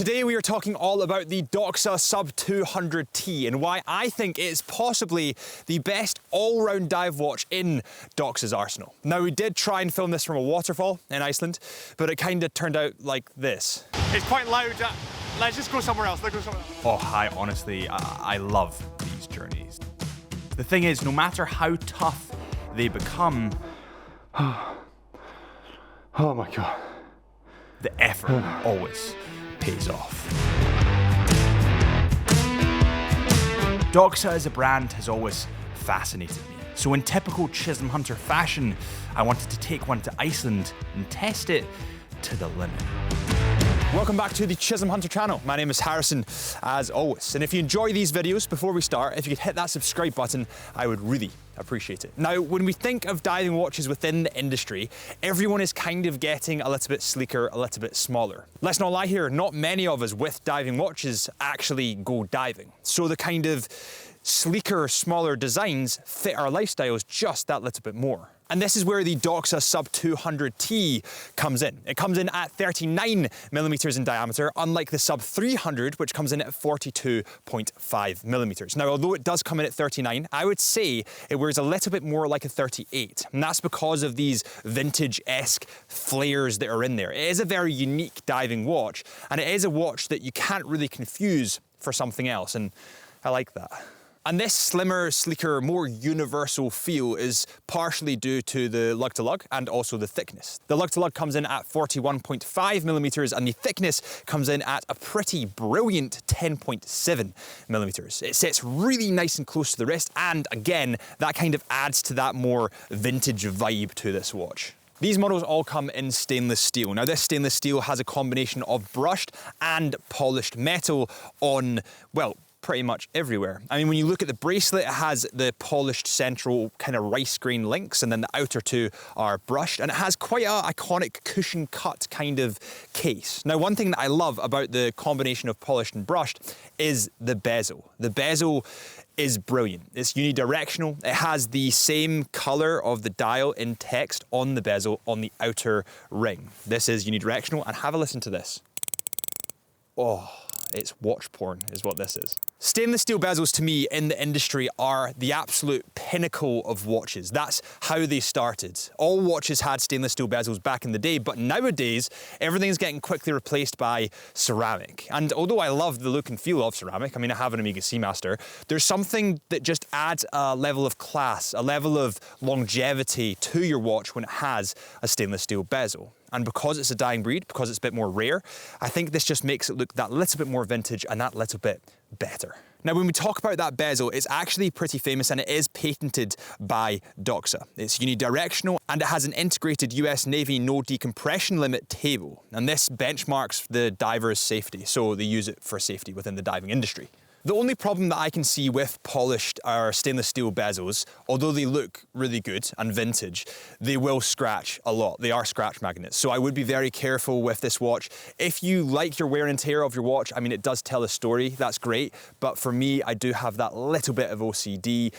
Today we are talking all about the DOXA Sub 200T and why I think it's possibly the best all-round dive watch in DOXA's arsenal. Now we did try and film this from a waterfall in Iceland, but it kind of turned out like this. It's quite loud. Let's just go somewhere else. Let's go somewhere else. Oh, honestly, I love these journeys. The thing is, no matter how tough they become, Oh my God. the effort always pays off. DOXA as a brand has always fascinated me. So in typical Chisholm Hunter fashion, I wanted to take one to Iceland and test it to the limit. Welcome back to the Chisholm Hunter channel. My name is Harrison, as always. And if you enjoy these videos, before we start, if you could hit that subscribe button, I would really appreciate it. Now, when we think of diving watches within the industry, everyone is kind of getting a little bit sleeker, a little bit smaller. Let's not lie here, not many of us with diving watches actually go diving. So the kind of sleeker, smaller designs fit our lifestyles just that little bit more. And this is where the DOXA Sub 200T comes in. It comes in at 39 millimeters in diameter, unlike the Sub 300, which comes in at 42.5 millimeters. Now, although it does come in at 39, I would say it wears a little bit more like a 38. And that's because of these vintage-esque flares that are in there. It is a very unique diving watch, and it is a watch that you can't really confuse for something else, and I like that. And this slimmer, sleeker, more universal feel is partially due to the lug-to-lug and also the thickness. The lug-to-lug comes in at 41.5 millimeters and the thickness comes in at a pretty brilliant 10.7 millimeters. It sits really nice and close to the wrist, and again, that kind of adds to that more vintage vibe to this watch. These models all come in stainless steel. Now, this stainless steel has a combination of brushed and polished metal on, well, pretty much everywhere. I mean, when you look at the bracelet, it has the polished central kind of rice grain links, and then the outer two are brushed, and it has quite an iconic cushion cut kind of case. Now, one thing that I love about the combination of polished and brushed is the bezel. The bezel is brilliant. It's unidirectional. It has the same color of the dial in text on the bezel on the outer ring. This is unidirectional, and have a listen to this. Oh, it's watch porn is what this is. Stainless steel bezels to me in the industry are the absolute pinnacle of watches. That's how they started. All watches had stainless steel bezels back in the day, but nowadays everything's getting quickly replaced by ceramic. And although I love the look and feel of ceramic, I mean, I have an Omega Seamaster, there's something that just adds a level of class, a level of longevity to your watch when it has a stainless steel bezel. And because it's a dying breed, because it's a bit more rare, I think this just makes it look that little bit more vintage and that little bit better. Now, when we talk about that bezel, it's actually pretty famous and it is patented by DOXA. It's unidirectional and it has an integrated US Navy no decompression limit table. And this benchmarks the diver's safety, so they use it for safety within the diving industry. The only problem that I can see with polished or stainless steel bezels, although they look really good and vintage, they will scratch a lot. They are scratch magnets. So I would be very careful with this watch. If you like your wear and tear of your watch, I mean, it does tell a story, that's great. But for me, I do have that little bit of OCD.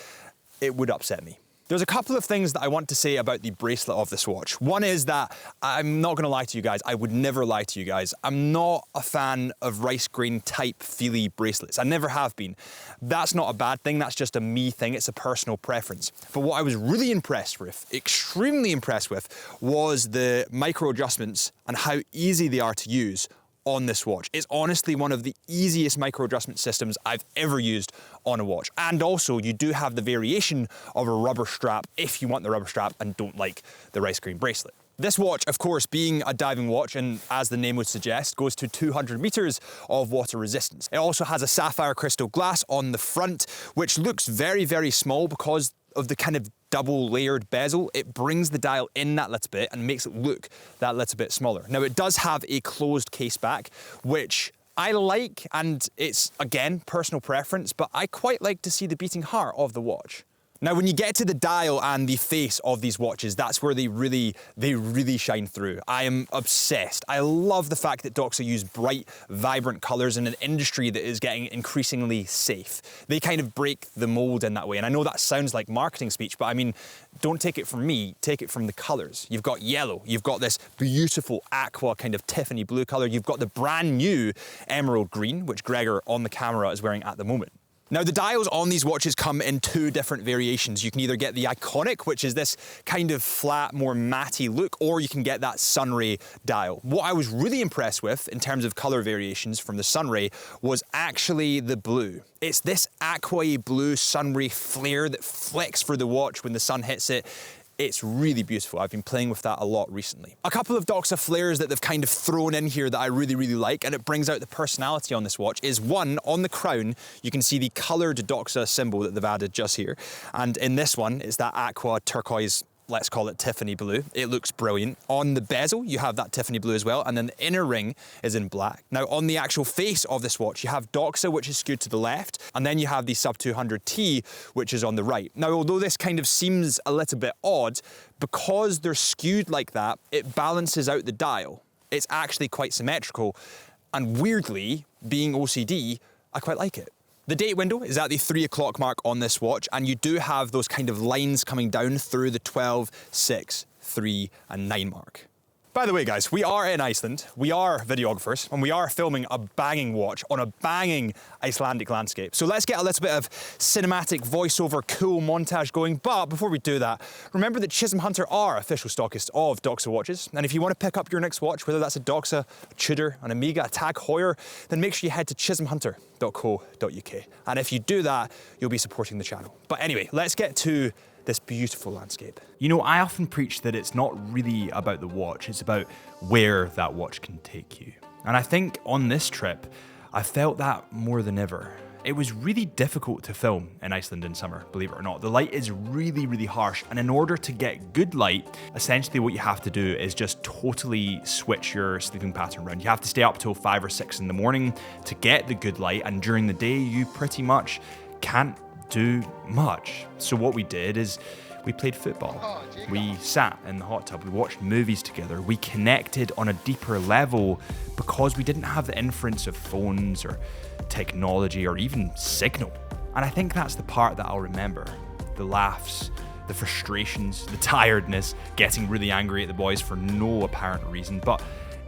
It would upset me. There's a couple of things that I want to say about the bracelet of this watch. One is that I'm not gonna lie to you guys, I would never lie to you guys. I'm not a fan of rice grain type feely bracelets. I never have been. That's not a bad thing, that's just a me thing, it's a personal preference. But what I was really impressed with, extremely impressed with, was the micro adjustments and how easy they are to use on this watch. It's honestly one of the easiest micro adjustment systems I've ever used on a watch. And also you do have the variation of a rubber strap if you want the rubber strap and don't like the rice grain bracelet. This watch, of course, being a diving watch, and as the name would suggest, goes to 200 meters of water resistance. It also has a sapphire crystal glass on the front, which looks very, very small because of the kind of double layered bezel. It brings the dial in that little bit and makes it look that little bit smaller. Now, it does have a closed case back, which I like, and it's, again, personal preference, but I quite like to see the beating heart of the watch. Now, when you get to the dial and the face of these watches, that's where they really shine through. I am obsessed. I love the fact that DOXA use bright, vibrant colors in an industry that is getting increasingly safe. They kind of break the mold in that way. And I know that sounds like marketing speech, but I mean, don't take it from me, take it from the colors. You've got yellow, you've got this beautiful aqua kind of Tiffany blue color, you've got the brand new emerald green, which Gregor on the camera is wearing at the moment. Now, the dials on these watches come in two different variations. You can either get the iconic, which is this kind of flat, more matty look, or you can get that sunray dial. What I was really impressed with in terms of color variations from the sunray was actually the blue. It's this aqua blue sunray flare that flicks through the watch when the sun hits it. It's really beautiful. I've been playing with that a lot recently. A couple of DOXA flares that they've kind of thrown in here that I really like, and it brings out the personality on this watch, is one, on the crown, you can see the colored DOXA symbol that they've added just here. And in this one, it's that aqua turquoise, let's call it Tiffany blue. It looks brilliant. On the bezel, you have that Tiffany blue as well, and then the inner ring is in black. Now, on the actual face of this watch, you have DOXA, which is skewed to the left, and then you have the Sub 200T, which is on the right. Now, although this kind of seems a little bit odd, because they're skewed like that, it balances out the dial. It's actually quite symmetrical, and weirdly, being OCD, I quite like it. The date window is at the 3 o'clock mark on this watch, and you do have those kind of lines coming down through the 12, 6, 3, and 9 mark. By the way, guys, we are in Iceland, we are videographers, and we are filming a banging watch on a banging Icelandic landscape. So let's get a little bit of cinematic voiceover, cool montage going. But before we do that, remember that Chisholm Hunter are official stockists of DOXA watches. And if you want to pick up your next watch, whether that's a DOXA, a Tudor, an Omega, a Tag Heuer, then make sure you head to chisholmhunter.co.uk. And if you do that, you'll be supporting the channel. But anyway, let's get to this beautiful landscape. You know, I often preach that it's not really about the watch, it's about where that watch can take you. And I think on this trip, I felt that more than ever. It was really difficult to film in Iceland in summer, believe it or not. The light is really harsh, and in order to get good light, essentially what you have to do is just totally switch your sleeping pattern around. You have to stay up till 5 or 6 in the morning to get the good light, and during the day, you pretty much can't do much. So what we did is we played football. We sat in the hot tub, we watched movies together, we connected on a deeper level because we didn't have the inference of phones or technology or even signal. And I think that's the part that I'll remember. The laughs, the frustrations, the tiredness, getting really angry at the boys for no apparent reason, but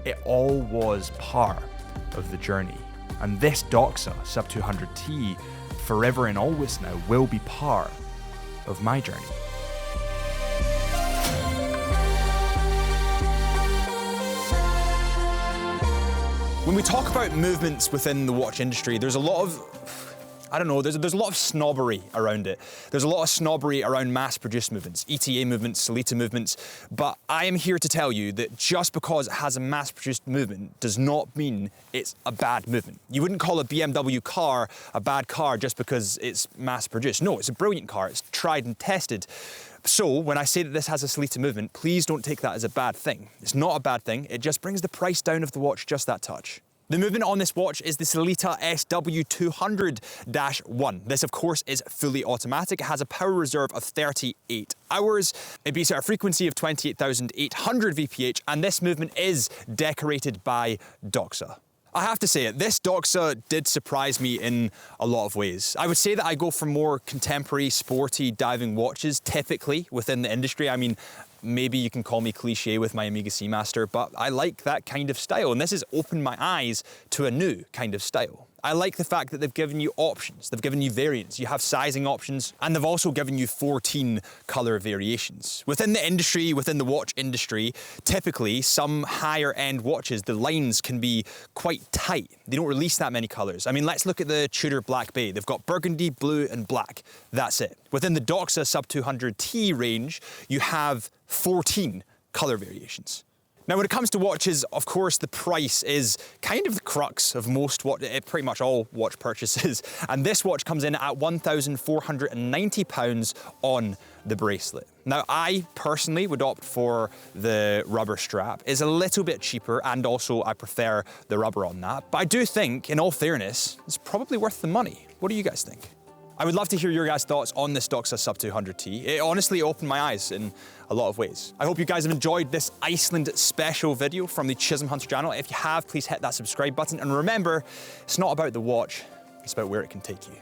it all was part of the journey. And this DOXA Sub 200T forever and always now will be part of my journey. When we talk about movements within the watch industry, there's a lot of, I don't know, there's a lot of snobbery around it. There's a lot of snobbery around mass-produced movements, ETA movements, Solita movements, but I am here to tell you that just because it has a mass-produced movement does not mean it's a bad movement. You wouldn't call a BMW car a bad car just because it's mass-produced. No, it's a brilliant car, it's tried and tested. So when I say that this has a Solita movement, please don't take that as a bad thing. It's not a bad thing, it just brings the price down of the watch just that touch. The movement on this watch is the Solita SW200-1. This, of course, is fully automatic. It has a power reserve of 38 hours. It beats at a frequency of 28,800 VPH, and this movement is decorated by DOXA. I have to say it, this DOXA did surprise me in a lot of ways. I would say that I go for more contemporary, sporty diving watches, typically within the industry. I mean, maybe you can call me cliche with my Omega Seamaster, but I like that kind of style, and this has opened my eyes to a new kind of style. I like the fact that they've given you options, they've given you variants, you have sizing options, and they've also given you 14 color variations. Within the industry, within the watch industry, typically some higher end watches, the lines can be quite tight. They don't release that many colors. I mean, let's look at the Tudor Black Bay. They've got burgundy, blue, and black. That's it. Within the DOXA Sub 200T range, you have 14 color variations. Now, when it comes to watches, of course, the price is kind of the crux of pretty much all watch purchases. And this watch comes in at £1,490 on the bracelet. Now, I personally would opt for the rubber strap. It's a little bit cheaper, and also I prefer the rubber on that. But I do think, in all fairness, it's probably worth the money. What do you guys think? I would love to hear your guys' thoughts on this DOXA Sub 200T. It honestly opened my eyes in a lot of ways. I hope you guys have enjoyed this Iceland special video from the Chisholm Hunter channel. If you have, please hit that subscribe button. And remember, it's not about the watch, it's about where it can take you.